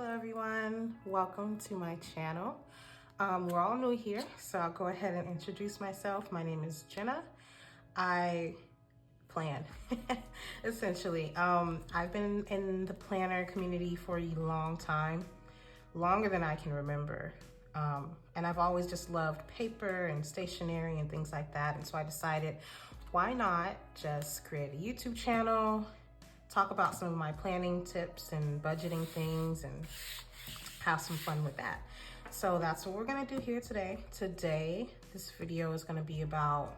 Hello everyone, welcome to my channel. We're all new here, so I'll go ahead and introduce myself. My name is Jenna. I plan, essentially. I've been in the planner community for a long time, longer than I can remember. And I've always just loved paper and stationery and things like that. And so I decided, why not just create a YouTube channel, talk about some of my planning tips and budgeting things and have some fun with that. So that's what we're gonna do here today. Today, this video is gonna be about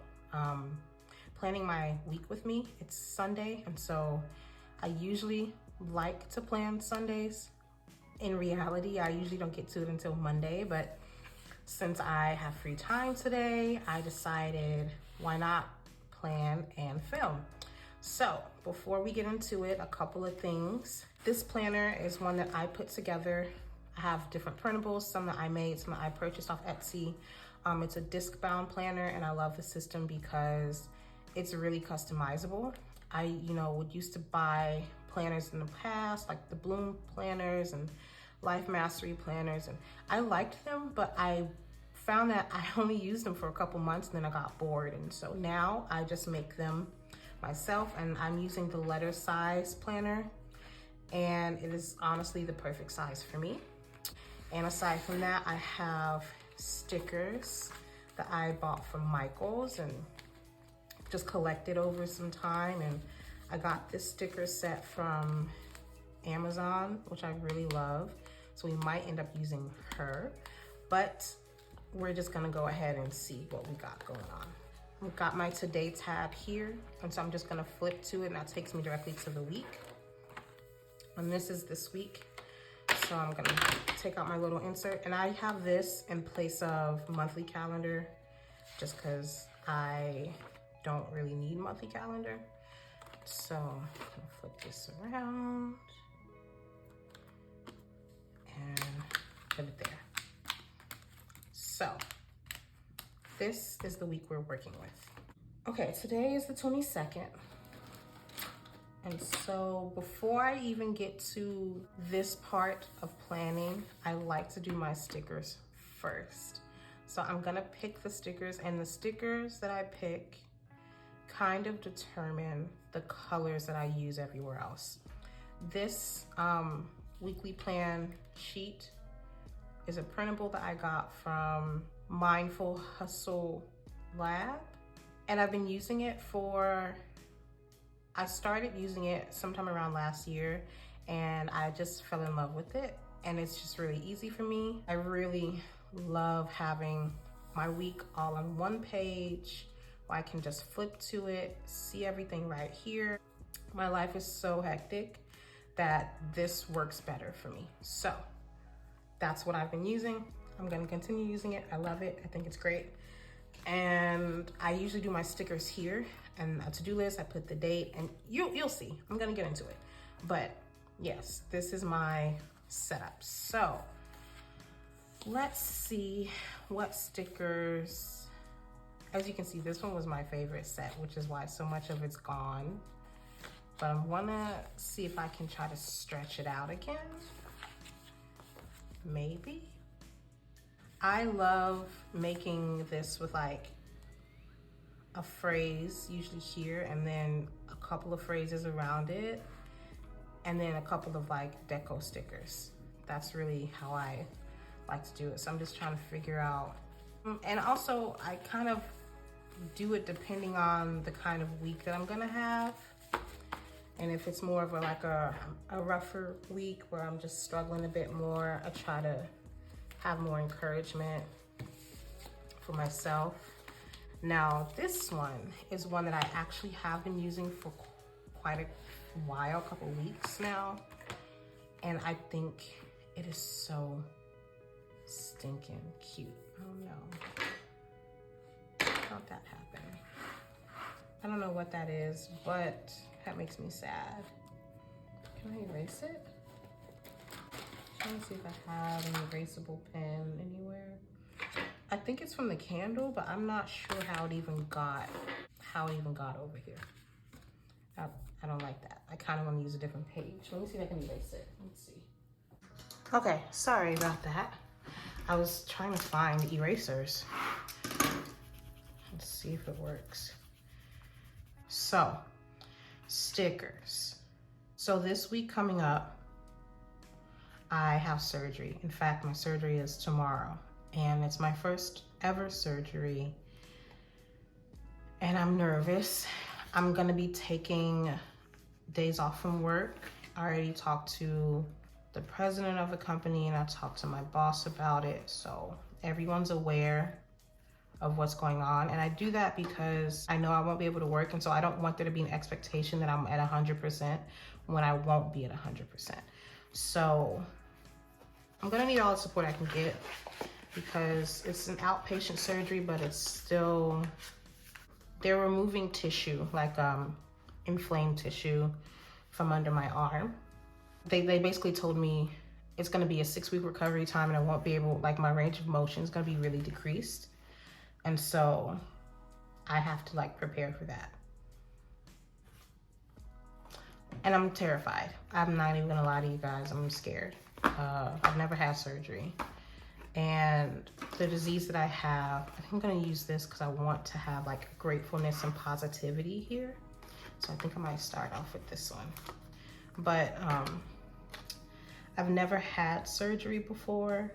planning my week with me. It's Sunday, and so I usually like to plan Sundays. In reality, I usually don't get to it until Monday, but since I have free time today, I decided why not plan and film. So before we get into it, a couple of things. This planner is one that I put together. I have different printables, some that I made, some that I purchased off Etsy. It's a disc bound planner, and I love the system because it's really customizable. I, would used to buy planners in the past, like the Bloom planners and Life Mastery planners, and I liked them, but I found that I only used them for a couple months and then I got bored. And so now I just make them myself, and I'm using the letter size planner, and it is honestly the perfect size for me. And aside from that, I have stickers that I bought from Michaels and just collected over some time. And I got this sticker set from Amazon, which I really love. So we might end up using her, but we're just gonna go ahead and see what we got going on. I've got my today tab here, and so I'm just gonna flip to it, and that takes me directly to the week. And this is this week. So I'm gonna take out my little insert, and I have this in place of monthly calendar, just cause I don't really need monthly calendar. So I'm gonna flip this around and put it there. So this is the week we're working with. Okay, today is the 22nd. And so before I even get to this part of planning, I like to do my stickers first. So I'm gonna pick the stickers, and the stickers that I pick kind of determine the colors that I use everywhere else. This weekly plan sheet is a printable that I got from Mindful Hustle Lab, and I've been using it I started using it sometime around last year, and I just fell in love with it, and it's just really easy for me. I really love having my week all on one page where I can just flip to it, see everything right here. My life is so hectic that this works better for me. So that's what I've been using. I'm gonna continue using it. I love it, I think it's great. And I usually do my stickers here, and a to-do list, I put the date, and you'll see, I'm gonna get into it. But yes, this is my setup. So let's see what stickers. As you can see, this one was my favorite set, which is why so much of it's gone. But I'm gonna see if I can try to stretch it out again. Maybe. I love making this with like a phrase, usually here, and then a couple of phrases around it, and then a couple of like deco stickers. That's really how I like to do it. So I'm just trying to figure out, and also I kind of do it depending on the kind of week that I'm gonna have. And if it's more of a rougher week where I'm just struggling a bit more, I try to have more encouragement for myself. Now, this one is one that I actually have been using for quite a while, a couple weeks now. And I think it is so stinking cute. Oh no, how'd that happen? I don't know what that is, but that makes me sad. Can I erase it? Let me see if I have an erasable pen anywhere. I think it's from the candle, but I'm not sure how it even got over here. I don't like that. I kind of want to use a different page. Let me see if I can erase it. Let's see. Okay, sorry about that. I was trying to find erasers. Let's see if it works. So, stickers. So this week coming up, I have surgery. In fact, my surgery is tomorrow, and it's my first ever surgery, and I'm nervous. I'm gonna be taking days off from work. I already talked to the president of the company and I talked to my boss about it, so everyone's aware of what's going on. And I do that because I know I won't be able to work, and so I don't want there to be an expectation that I'm at 100% when I won't be at 100%. So I'm gonna need all the support I can get because it's an outpatient surgery, but it's still, they're removing tissue, like inflamed tissue from under my arm. They basically told me it's gonna be a 6-week recovery time and I won't be able, like my range of motion is gonna be really decreased. And so I have to like prepare for that. And I'm terrified. I'm not even gonna lie to you guys, I'm scared. I've never had surgery. And the disease that I have, I think I'm gonna use this because I want to have like gratefulness and positivity here. So I think I might start off with this one. But I've never had surgery before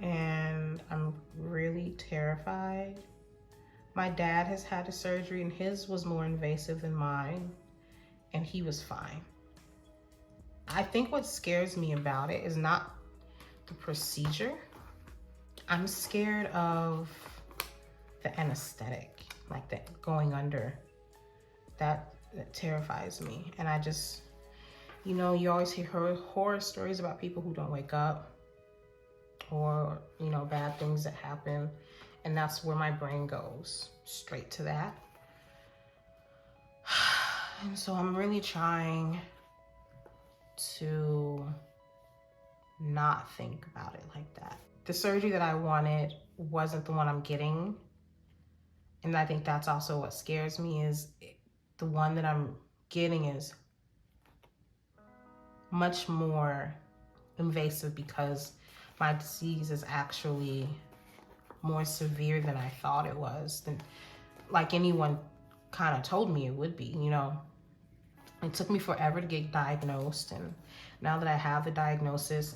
and I'm really terrified. My dad has had a surgery and his was more invasive than mine and he was fine. I think what scares me about it is not the procedure. I'm scared of the anesthetic, like that going under. That terrifies me. And I just, you know, you always hear horror stories about people who don't wake up or, you know, bad things that happen. And that's where my brain goes, straight to that. And so I'm really trying to not think about it like that. The surgery that I wanted wasn't the one I'm getting. And I think that's also what scares me, is the one that I'm getting is much more invasive because my disease is actually more severe than I thought it was, than like anyone kind of told me it would be, you know. It took me forever to get diagnosed, and now that I have the diagnosis,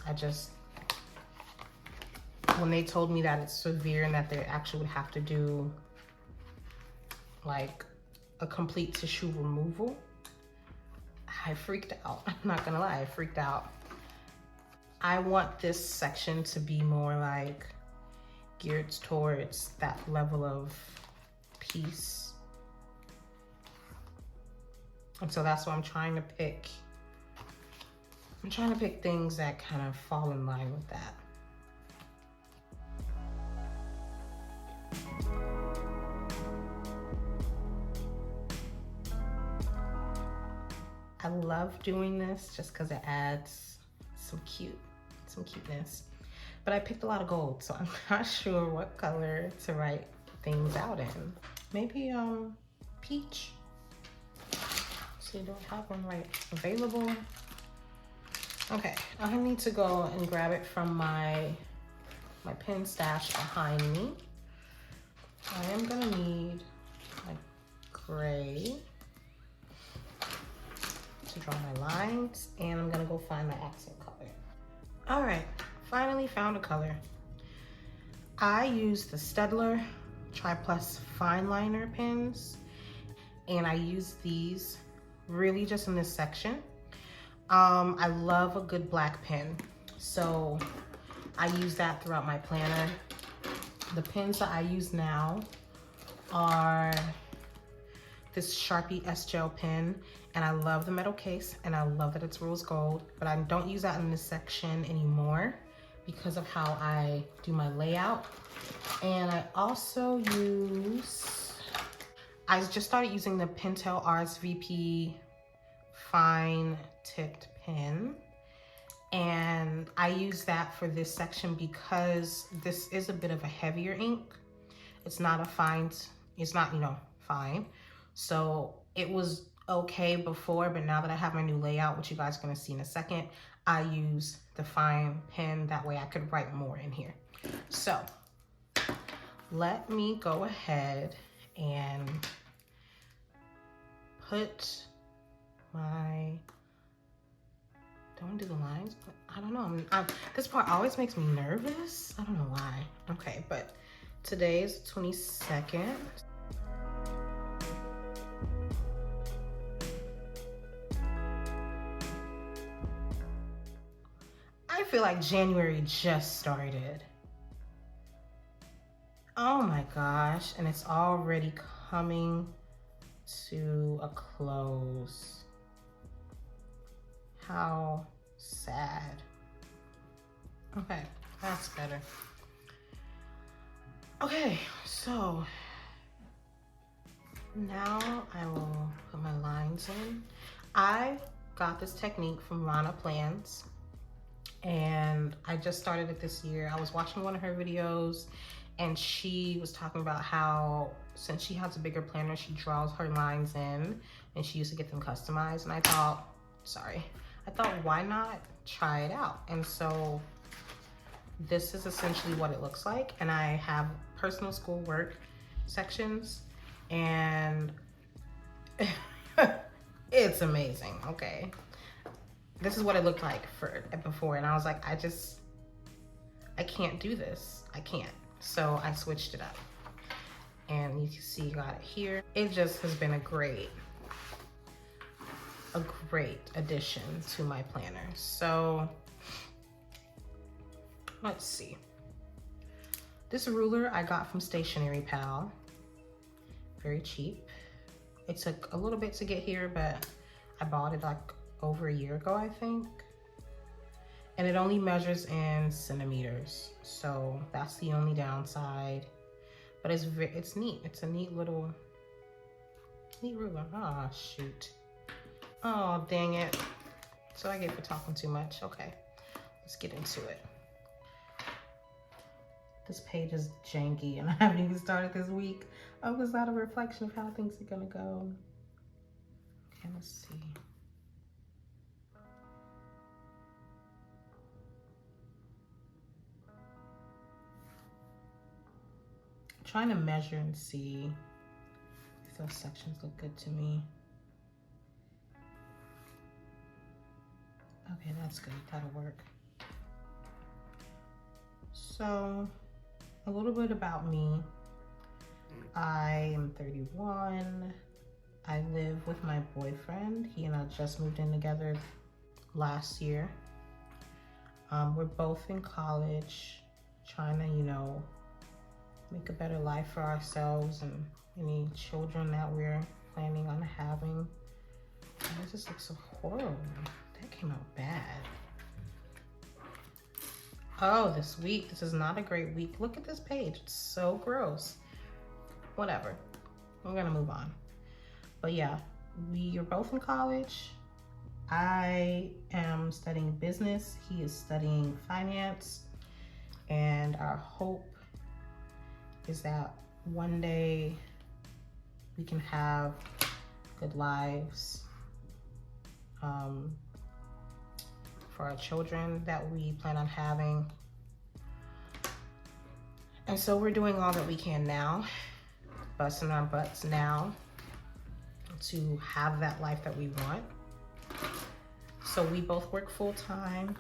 when they told me that it's severe and that they actually would have to do like a complete tissue removal, I freaked out. I'm not gonna lie, I freaked out. I want this section to be more like geared towards that level of peace. And so that's what I'm trying to pick. I'm trying to pick things that kind of fall in line with that. I love doing this just because it adds some cuteness. But I picked a lot of gold, so I'm not sure what color to write things out in. Maybe peach. See, do I have one right available? Okay, I need to go and grab it from my pen stash behind me. I am gonna need like gray to draw my lines, and I'm gonna go find my accent color. All right, finally found a color. I use the Staedtler Tri-Plus Fine Liner pens, and I use these really just in this section. I love a good black pen, so I use that throughout my planner. The pens that I use now are this Sharpie S-Gel pen, and I love the metal case, and I love that it's rose gold, but I don't use that in this section anymore because of how I do my layout. And I also I just started using the Pentel RSVP fine tipped pen, and I use that for this section because this is a bit of a heavier ink. It's not a fine, it's not, you know, fine. So it was okay before, but now that I have my new layout, which you guys are gonna see in a second, I use the fine pen. That way I could write more in here. So let me go ahead and put my, don't do the lines, but I don't know. This part always makes me nervous. I don't know why. Okay, but today is the 22nd. I feel like January just started. Oh my gosh, and it's already coming to a close. How sad. Okay, that's better. Okay, so now I will put my lines in. I got this technique from Rana Plans, and I just started it this year. I was watching one of her videos, and she was talking about how since she has a bigger planner, she draws her lines in, and she used to get them customized. And I thought, why not try it out? And so this is essentially what it looks like. And I have personal school work sections, and it's amazing. Okay, this is what it looked like before, and I was like, I can't do this. I can't. So I switched it up, and you can see you got it here. It just has been a great addition to my planner. So let's see. This ruler I got from Stationery Pal. Very cheap. It took a little bit to get here, but I bought it like over a year ago, I think. And it only measures in centimeters. So that's the only downside. But it's neat. It's a neat ruler. Ah, shoot. Oh, dang it. So I get for talking too much. Okay, let's get into it. This page is janky and I haven't even started this week. Oh, is that a reflection of how things are gonna go? Okay, let's see. I'm trying to measure and see if those sections look good to me. Okay, that's good. That'll work. So, a little bit about me. I am 31. I live with my boyfriend. He and I just moved in together last year. We're both in college, trying to, make a better life for ourselves and any children that we're planning on having. It just looks so horrible. That came out bad. Oh, this week. This is not a great week. Look at this page. It's so gross. Whatever. We're gonna move on. But yeah, we are both in college. I am studying business. He is studying finance. And our hope is that one day we can have good lives for our children that we plan on having. And so we're doing all that we can now, busting our butts now to have that life that we want. So we both work full time,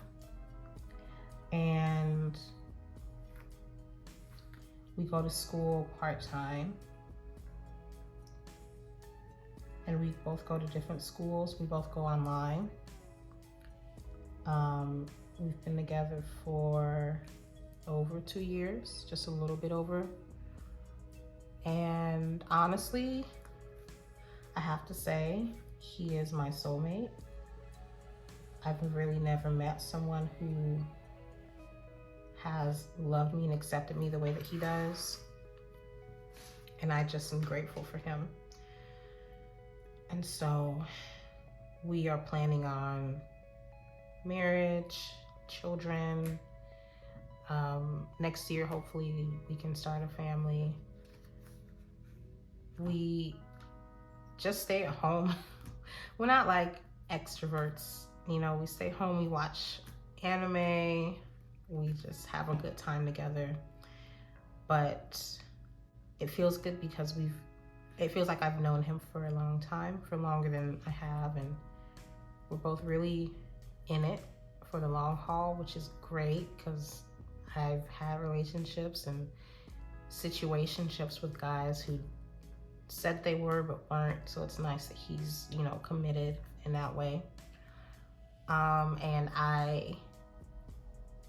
and we go to school part-time, and we both go to different schools. We both go online. We've been together for over 2 years, just a little bit over. And honestly, I have to say, he is my soulmate. I've really never met someone who has loved me and accepted me the way that he does. And I just am grateful for him. And so we are planning on marriage, children. Next year, hopefully we can start a family. We just stay at home we're not like extroverts. You know, we stay home, we watch anime, we just have a good time together. But it feels good because it feels like I've known him for a long time, for longer than I have, and we're both really in it for the long haul, which is great because I've had relationships and situationships with guys who said they were but weren't, so it's nice that he's, you know, committed in that way. And I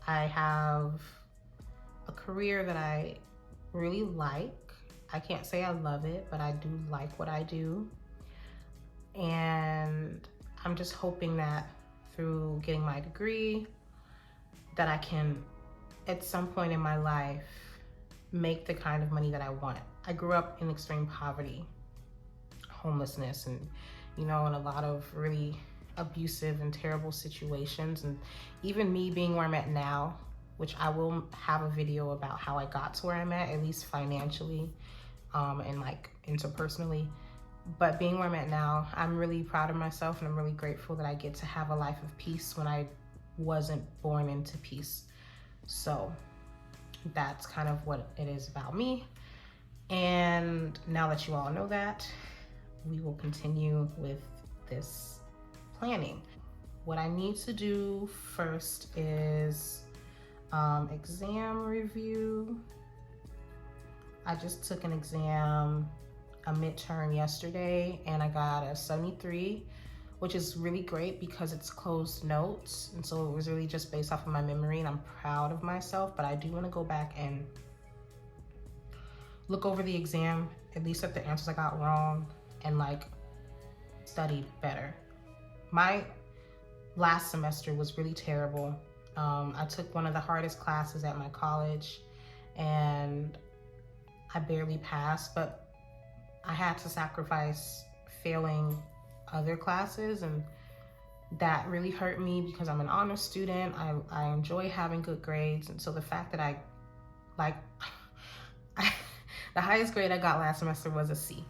have a career that I really like. I can't say I love it, but I do like what I do. And I'm just hoping that through getting my degree, that I can, at some point in my life, make the kind of money that I want. I grew up in extreme poverty, homelessness, and, you know, in a lot of really abusive and terrible situations. And even me being where I'm at now, which I will have a video about how I got to where I'm at least financially, and like interpersonally. But being where I'm at now, I'm really proud of myself, and I'm really grateful that I get to have a life of peace when I wasn't born into peace. So that's kind of what it is about me. And now that you all know that, we will continue with this planning. What I need to do first is exam review. I just took an exam, a midterm yesterday, and I got a 73, which is really great because it's closed notes. And so it was really just based off of my memory, and I'm proud of myself, but I do want to go back and look over the exam, at least at the answers I got wrong, and like study better. My last semester was really terrible. I took one of the hardest classes at my college and I barely passed, but I had to sacrifice failing other classes, and that really hurt me because I'm an honor student. I enjoy having good grades, and so the fact that the highest grade I got last semester was a C.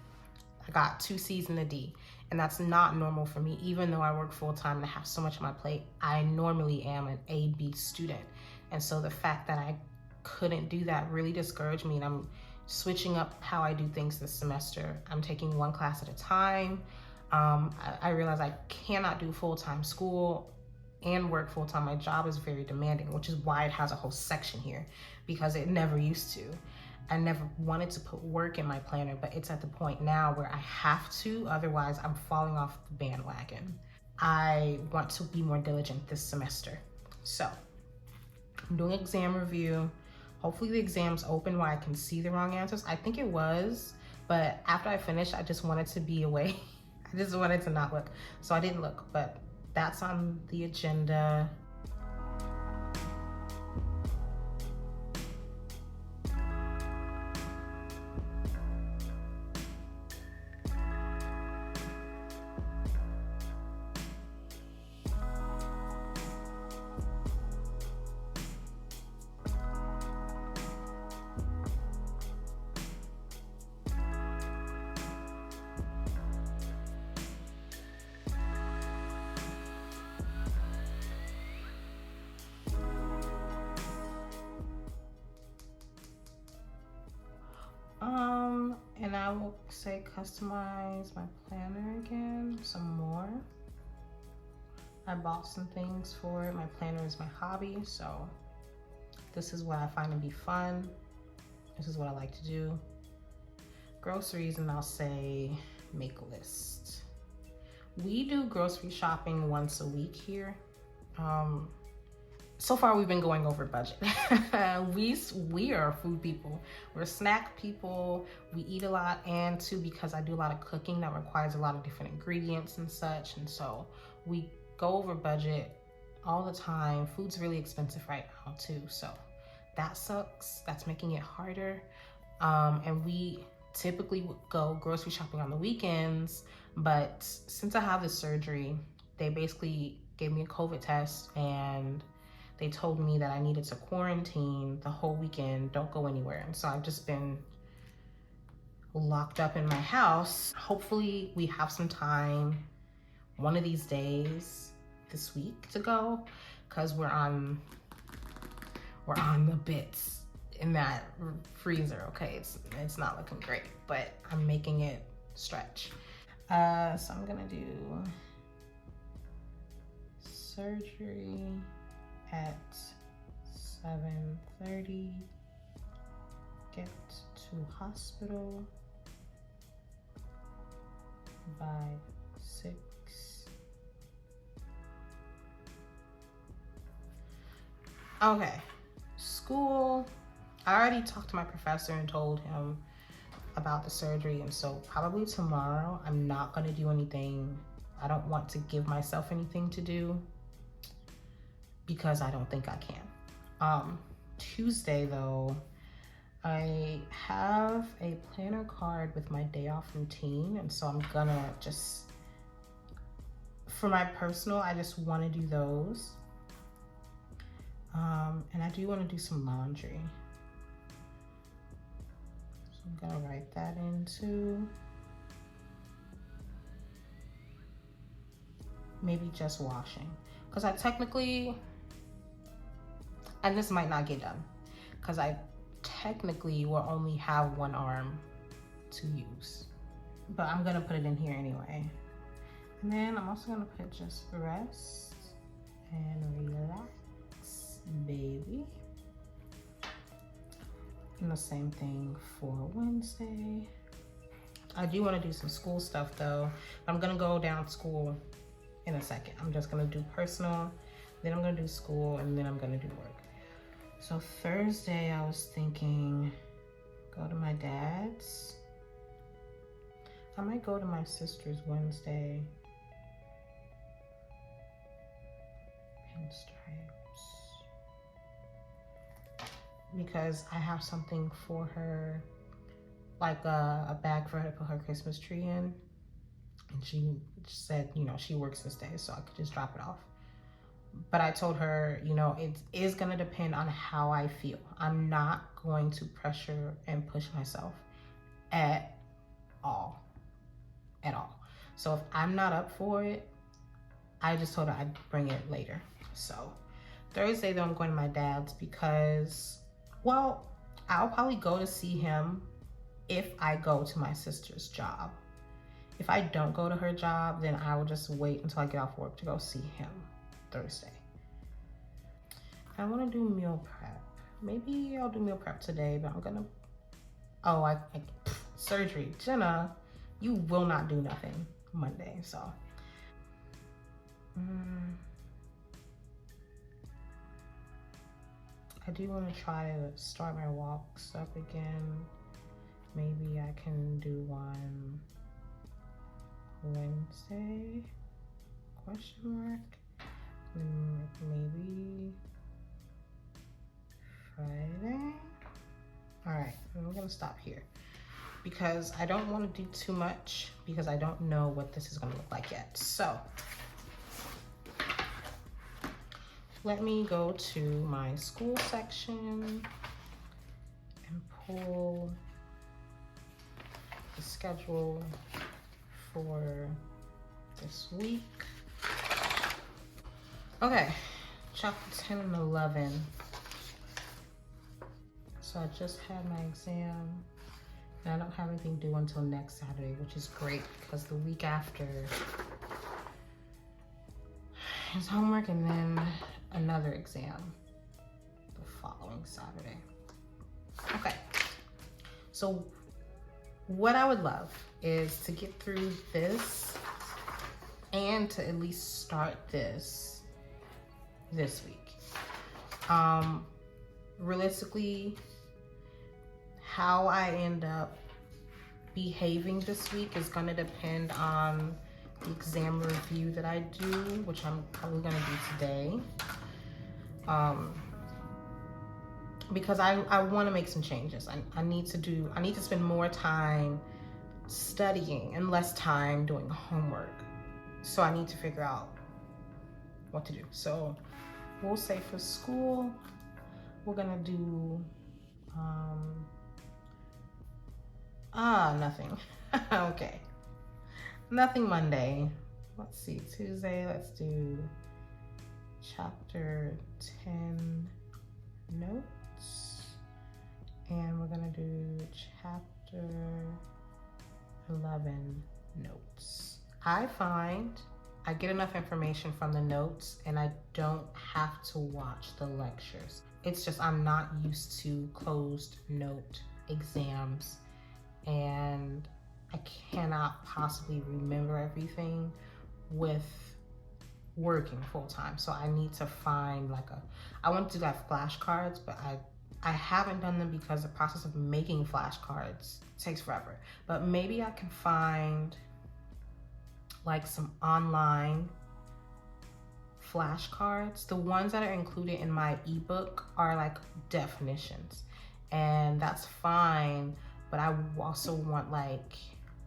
I got 2 C's and a D, and that's not normal for me. Even though I work full-time and I have so much on my plate, I normally am an A/B student. And so the fact that I couldn't do that really discouraged me, and I'm switching up how I do things this semester. I'm taking one class at a time. I realize I cannot do full-time school and work full-time. My job is very demanding, which is why it has a whole section here, because it never used to. I never wanted to put work in my planner, but it's at the point now where I have to, otherwise I'm falling off the bandwagon. I want to be more diligent this semester. So I'm doing exam review. Hopefully the exam's open where I can see the wrong answers. I think it was, but after I finished, I just wanted to be away. I just wanted to not look. So I didn't look, but that's on the agenda. And I will say customize my planner again some more. I bought some things for it. My planner is my hobby, so this is what I find to be fun. This is what I like to do. Groceries, and I'll say make a list. We do grocery shopping once a week here. So far we've been going over budget. we are food people. We're snack people. We eat a lot, and too because I do a lot of cooking that requires a lot of different ingredients and such, and so we go over budget all the time. Food's really expensive right now too, so that sucks. That's making it harder. And we typically go grocery shopping on the weekends, but since I have this surgery, they basically gave me a COVID test and they told me that I needed to quarantine the whole weekend, don't go anywhere. And so I've just been locked up in my house. Hopefully we have some time one of these days this week to go, because we're on the bits in that freezer. Okay, it's not looking great, but I'm making it stretch. So I'm gonna do surgery at 7:30, get to hospital by 6. Okay, school. I already talked to my professor and told him about the surgery, and so probably tomorrow I'm not gonna do anything. I don't want to give myself anything to do because I don't think I can. Tuesday though, I have a planner card with my day off routine, and so I'm gonna just, for my personal, I just wanna do those. And I do wanna do some laundry. So I'm gonna write that into maybe just washing. Cause I technically, and this might not get done, cause I technically will only have one arm to use, but I'm gonna put it in here anyway. And then I'm also gonna put just rest and relax, baby. And the same thing for Wednesday. I do wanna do some school stuff though. I'm gonna go down school in a second. I'm just gonna do personal, then I'm gonna do school, and then I'm gonna do work. So Thursday, I was thinking, go to my dad's. I might go to my sister's Wednesday. Pinstripes. Because I have something for her, like a bag for her to put her Christmas tree in. And she said, you know, she works this day, so I could just drop it off. But I told her, you know, it is gonna depend on how I feel. I'm not going to pressure and push myself at all. So if I'm not up for it, I just told her I'd bring it later. So Thursday though, I'm going to my dad's because, well, I'll probably go to see him if I go to my sister's job. If I don't go to her job, then I will just wait until I get off work to go see him Thursday. I want to do meal prep. Maybe I'll do meal prep today, but I'm gonna, surgery. Jenna, you will not do nothing Monday, so. I do want to try to start my walks up again. Maybe I can do one Wednesday, question mark, and maybe Friday. All right, I'm gonna stop here because I don't want to do too much because I don't know what this is gonna look like yet. So let me go to my school section and pull the schedule for this week. Okay, chapter 10 and 11. So I just had my exam and I don't have anything due until next Saturday, which is great because the week after is homework and then another exam the following Saturday. Okay, so what I would love is to get through this and to at least start this week. Realistically, how I end up behaving this week is gonna depend on the exam review that I do, which I'm probably gonna do today. Because I wanna make some changes. I need to spend more time studying and less time doing homework. So I need to figure out what to do. So we'll say for school, we're gonna do, nothing. Okay. Nothing Monday. let's see, Tuesday, let's do chapter 10 notes. And we're gonna do chapter 11 notes. I find I get enough information from the notes and I don't have to watch the lectures. It's just I'm not used to closed note exams and I cannot possibly remember everything with working full time. So I need to find like I want to do like flashcards, but I haven't done them because the process of making flashcards takes forever. But maybe I can find like some online flashcards. The ones that are included in my ebook are like definitions, and that's fine, but I also want like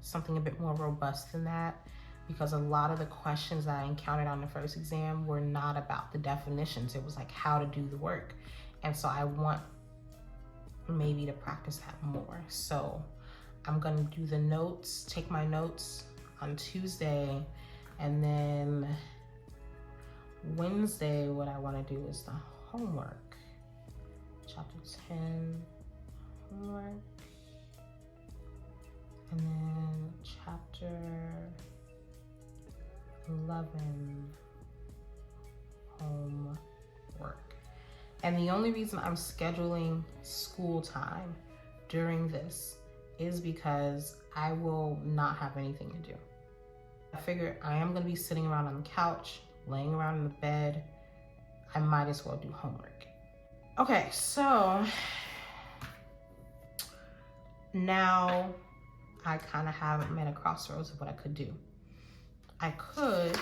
something a bit more robust than that, because a lot of the questions that I encountered on the first exam were not about the definitions. It was like how to do the work. And so I want maybe to practice that more. So I'm gonna do the notes, take my notes on Tuesday, and then Wednesday, what I wanna do is the homework. Chapter 10, homework. And then chapter 11, homework. And the only reason I'm scheduling school time during this is because I will not have anything to do. I figure I am gonna be sitting around on the couch, laying around in the bed. I might as well do homework. Okay, so now I kind of haven't met a crossroads of what I could do. I could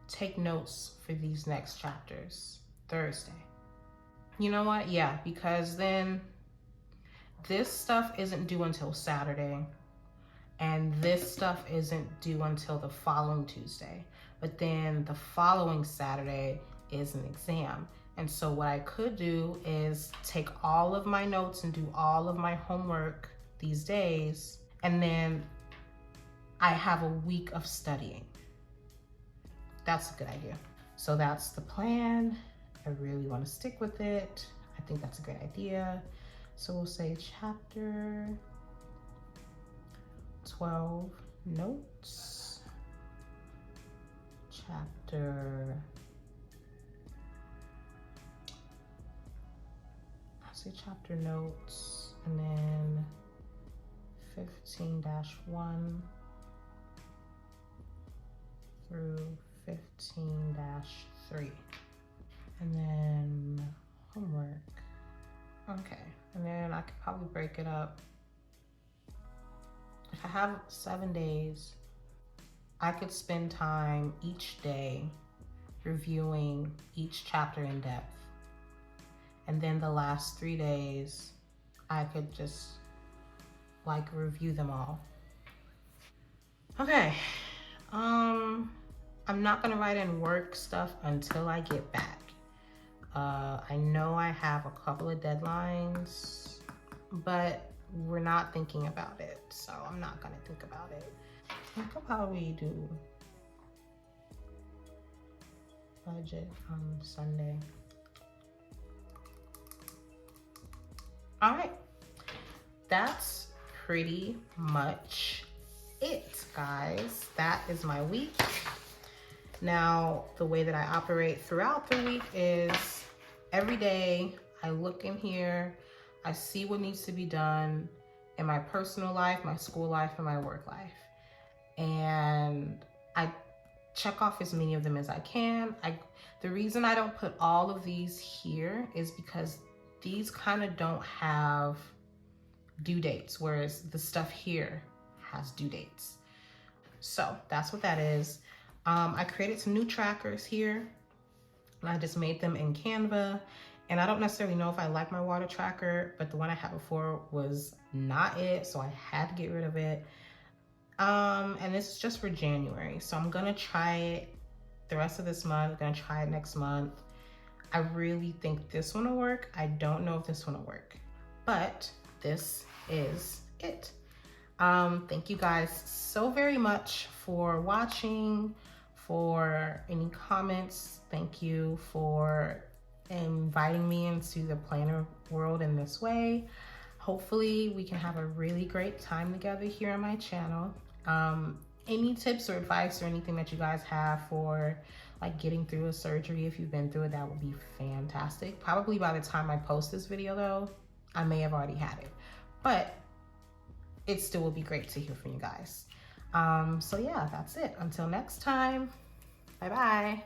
take notes for these next chapters Thursday. You know what? Yeah, because then this stuff isn't due until Saturday, and this stuff isn't due until the following Tuesday. But then the following Saturday is an exam. And so what I could do is take all of my notes and do all of my homework these days, and then I have a week of studying. That's a good idea. So that's the plan. I really want to stick with it. I think that's a great idea. So we'll say chapter 12 notes, chapter notes, and then 15-1 through 15-3. And then homework. Okay, and then I could probably break it up. If I have 7 days, I could spend time each day reviewing each chapter in depth. And then the last 3 days, I could just like review them all. Okay, I'm not gonna write in work stuff until I get back. I know I have a couple of deadlines, but we're not thinking about it, so I'm not gonna think about it. I could probably do budget on Sunday. All right, that's pretty much it, guys. That is my week. Now, the way that I operate throughout the week is every day I look in here, I see what needs to be done in my personal life, my school life, and my work life. And I check off as many of them as I can. The reason I don't put all of these here is because these kind of don't have due dates, whereas the stuff here has due dates. So that's what that is. I created some new trackers here, and I just made them in Canva. And I don't necessarily know if I like my water tracker, but the one I had before was not it, so I had to get rid of it. And this is just for January, so I'm gonna try it the rest of this month. I'm gonna try it next month. I really think this one will work. I don't know if this one will work, but this is it. Thank you guys so very much for watching, for any comments. Thank you for inviting me into the planner world in this way. Hopefully we can have a really great time together here on my channel. Any tips or advice or anything that you guys have for like getting through a surgery, if you've been through it, that would be fantastic. Probably by the time I post this video though, I may have already had it, but it still will be great to hear from you guys. So yeah, that's it. Until next time, bye-bye.